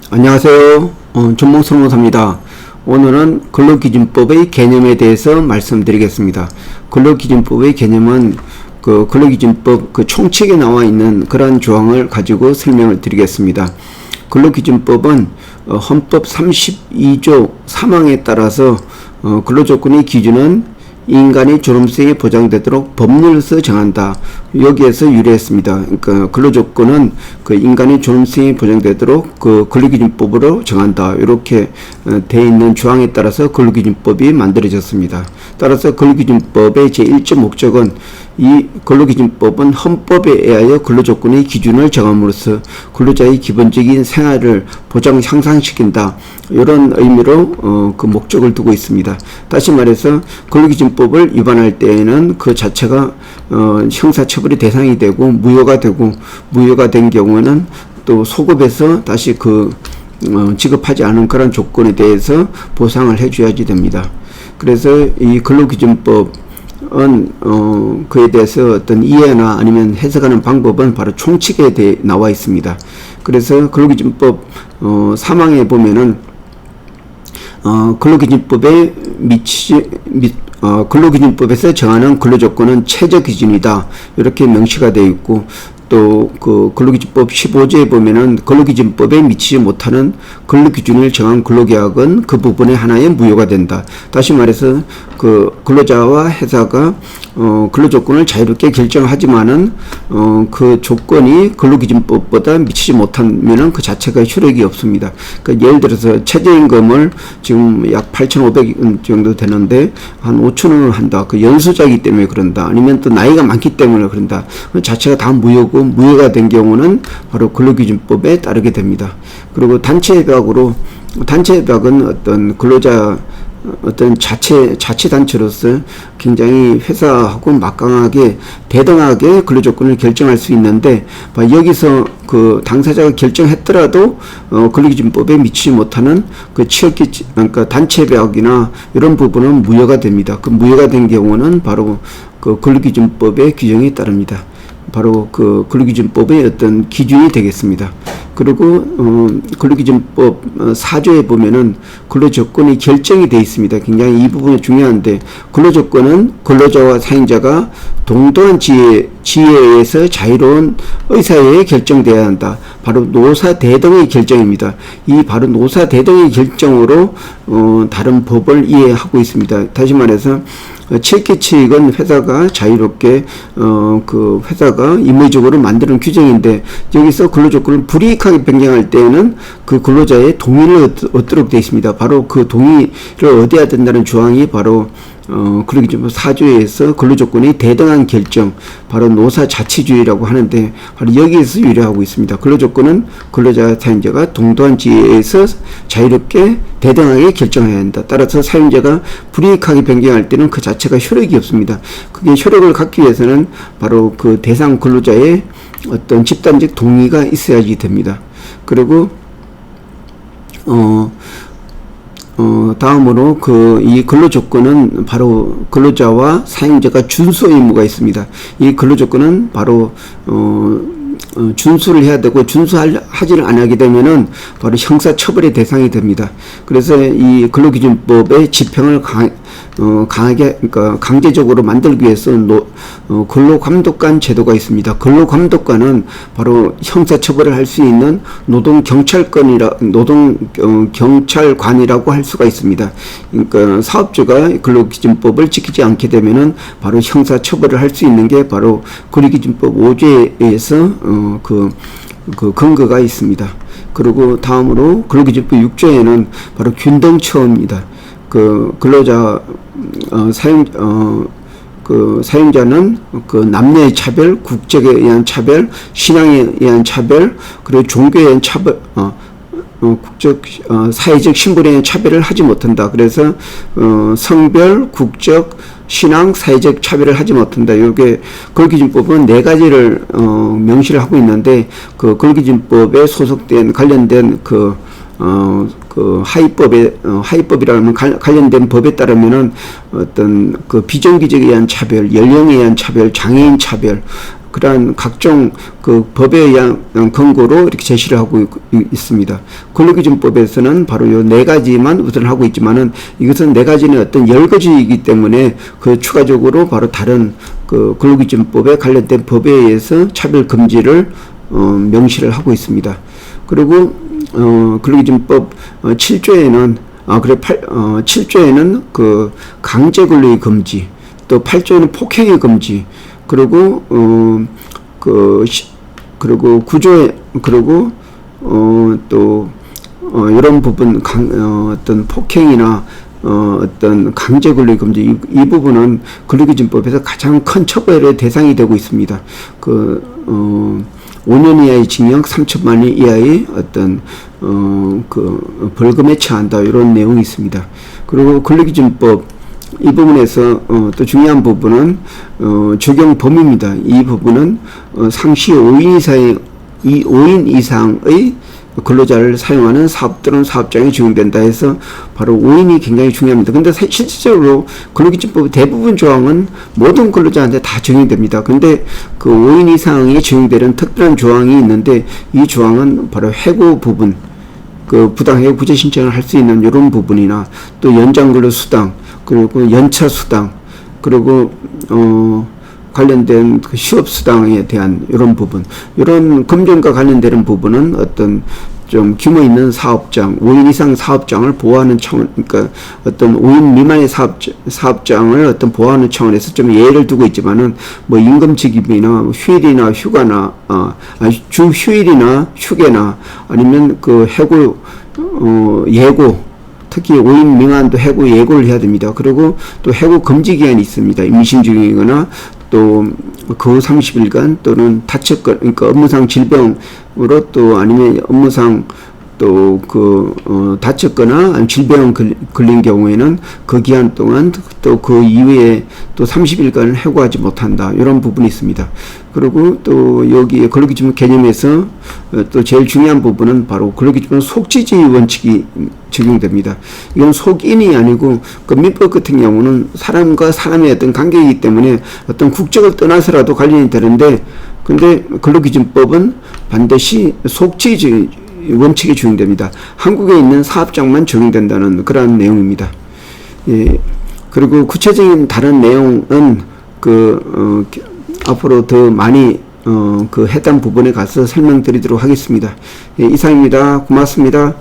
안녕하세요. 전몽설문사입니다. 오늘은 근로기준법의 개념에 대해서 말씀드리겠습니다. 근로기준법의 개념은 근로기준법 총칙에 나와 있는 그러한 조항을 가지고 설명을 드리겠습니다. 근로기준법은 헌법 32조 3항에 따라서 근로조건의 기준은 인간의 존엄성이 보장되도록 법률에서 정한다. 여기에서 유래했습니다. 그러니까 근로조건은 인간의 존엄성이 보장되도록 근로기준법으로 정한다. 이렇게 되어 있는 조항에 따라서 근로기준법이 만들어졌습니다. 따라서 근로기준법의 제1조 목적은 이 근로기준법은 헌법에 의하여 근로조건의 기준을 정함으로써 근로자의 기본적인 생활을 보장 향상시킨다. 이런 의미로 그 목적을 두고 있습니다. 다시 말해서 근로기준법을 위반할 때에는 그 자체가 형사처벌의 대상이 되고 무효가 된 경우는 또 소급해서 다시 지급하지 않은 그런 조건에 대해서 보상을 해줘야지 됩니다. 그래서 이 근로기준법 그에 대해서 어떤 이해나 아니면 해석하는 방법은 바로 총칙에 나와 있습니다. 그래서 근로기준법 3항에 보면은 근로기준법에서 정하는 근로조건은 최저기준이다. 이렇게 명시가 되어 있고, 또 근로기준법 15조에 보면은 근로기준법에 미치지 못하는 근로기준을 정한 근로계약은 그 부분의 하나의 무효가 된다. 다시 말해서 근로자와 회사가 근로조건을 자유롭게 결정하지만은 그 조건이 근로기준법보다 미치지 못하면은 그 자체가 효력이 없습니다. 그러니까 예를 들어서 최저임금을 지금 약 8,500원 정도 되는데 한 5,000원을 한다. 연수자이기 때문에 그런다. 아니면 또 나이가 많기 때문에 그런다. 그 자체가 다 무효고, 무효가 된 경우는 바로 근로기준법에 따르게 됩니다. 그리고 단체협약은 어떤 근로자 자치단체로서 굉장히 회사하고 막강하게 대등하게 근로조건을 결정할 수 있는데, 여기서 당사자가 결정했더라도 근로기준법에 미치지 못하는 그러니까 단체협약이나 이런 부분은 무효가 됩니다. 무효가 된 경우는 바로 근로기준법의 규정에 따릅니다. 바로 근로기준법의 어떤 기준이 되겠습니다. 그리고 근로기준법 4조에 보면은 근로조건이 결정이 되어 있습니다. 굉장히 이 부분이 중요한데, 근로조건은 근로자와 사용자가 동등한 지혜에 의해서 자유로운 의사에 결정되어야 한다. 바로 노사대등의 결정입니다. 이 바로 노사대등의 결정으로 다른 법을 이해하고 있습니다. 다시 말해서 칠기칙은 회사가 자유롭게 회사가 임의적으로 만드는 규정인데, 여기서 근로조건을 불이익하게 변경할 때에는 그 근로자의 동의를 얻도록 되어 있습니다. 바로 그 동의를 얻어야 된다는 조항이 바로 근로기준법 4조에서 근로조건이 대등한 결정, 바로 노사자치주의라고 하는데, 바로 여기에서 유래하고 있습니다. 근로조건은 근로자, 사용자가 동등한 지혜에서 자유롭게 대등하게 결정해야 한다. 따라서 사용자가 불이익하게 변경할 때는 그 자체가 효력이 없습니다. 그게 효력을 갖기 위해서는 바로 그 대상 근로자의 어떤 집단적 동의가 있어야지 됩니다. 그리고 다음으로 이 근로조건은 바로 근로자와 사용자가 준수 의무가 있습니다. 이 근로조건은 바로 준수를 해야 되고, 준수하지를 안 하게 되면은 바로 형사처벌의 대상이 됩니다. 그래서 이 근로기준법의 집행을 그러니까 강제적으로 만들기 위해서 근로감독관 제도가 있습니다. 근로감독관은 바로 형사처벌을 할 수 있는 노동경찰관이라고 할 수가 있습니다. 그러니까 사업주가 근로기준법을 지키지 않게 되면은 바로 형사처벌을 할 수 있는 게 바로 근로기준법 5조에서 그 근거가 있습니다. 그리고 다음으로 근로기준법 6조에는 바로 균등처우입니다. 근로자 사용자는 남녀의 차별, 국적에 의한 차별, 신앙에 의한 차별, 그리고 종교에 의한 차별, 사회적 신분에 의한 차별을 하지 못한다. 그래서 성별, 국적, 신앙, 사회적 차별을 하지 못한다. 이게 근로기준법은 4가지를 명시를 하고 있는데, 근로기준법에 소속된 관련된 하위법이라면 관련된 법에 따르면은 어떤 비정규직에 의한 차별, 연령에 의한 차별, 장애인 차별, 그러한 각종 그 법에 의한 근거로 이렇게 제시를 하고 있습니다. 근로기준법에서는 바로 요 네 가지만 우선 하고 있지만은 이것은 네 가지는 어떤 10가지이기 때문에 그 추가적으로 바로 다른 그 근로기준법에 관련된 법에 의해서 차별 금지를 명시를 하고 있습니다. 그리고 근로기준법 7조에는 7조에는 그 강제 근로의 금지, 또 8조에는 폭행의 금지, 그리고 그리고 9조에 또 이런 부분 어떤 폭행이나 어떤 강제 근로의 금지 이 부분은 근로기준법에서 가장 큰 처벌의 대상이 되고 있습니다. 5년 이하의 징역, 3천만 원 이하의 어떤 그 벌금에 처한다 이런 내용이 있습니다. 그리고 근로기준법 이 부분에서 또 중요한 부분은 적용 범위입니다. 이 부분은 상시 5인 이상의 근로자를 사용하는 사업 또는 사업장에 적용된다 해서 바로 5인이 굉장히 중요합니다. 근데 실질적으로 근로기준법 대부분 조항은 모든 근로자한테 다 적용됩니다. 근데 그 5인 이상이 적용되는 특별한 조항이 있는데 이 조항은 바로 해고 부분, 그 부당해고 구제 신청을 할 수 있는 이런 부분이나 또 연장 근로 수당, 그리고 연차 수당, 그리고 관련된 그 휴업 수당에 대한 이런 부분, 이런 금전과 관련되는 부분은 어떤 좀 규모 있는 사업장, 5인 이상 사업장을 보호하는 차원, 그러니까 어떤 5인 미만의 사업장을 어떤 보호하는 차원에서 좀 예를 두고 있지만은 뭐 임금 지급이나 휴일이나 휴가나 주 휴일이나 휴게나 아니면 그 해고 예고, 특히 5인 미만도 해고 예고를 해야 됩니다. 그리고 또 해고 금지 기한이 있습니다. 임신 중이거나 또 그 30일간 또는 다쳤거나, 그러니까 업무상 질병으로 또 아니면 업무상 또 다쳤거나 아니면 질병 걸린 경우에는 그 기한 동안 또 그 이후에 또 30일간 해고하지 못한다. 이런 부분이 있습니다. 그리고 또 여기 근로기준법 개념에서 또 제일 중요한 부분은 바로 근로기준법 속지지 원칙이 적용됩니다. 이건 속인이 아니고 그 민법 같은 경우는 사람과 사람의 어떤 관계이기 때문에 어떤 국적을 떠나서라도 관련이 되는데, 근데 근로기준법은 반드시 속지지 원칙이 적용됩니다. 한국에 있는 사업장만 적용된다는 그런 내용입니다. 예. 그리고 구체적인 다른 내용은 앞으로 더 많이 그 해당 부분에 가서 설명드리도록 하겠습니다. 예, 이상입니다. 고맙습니다.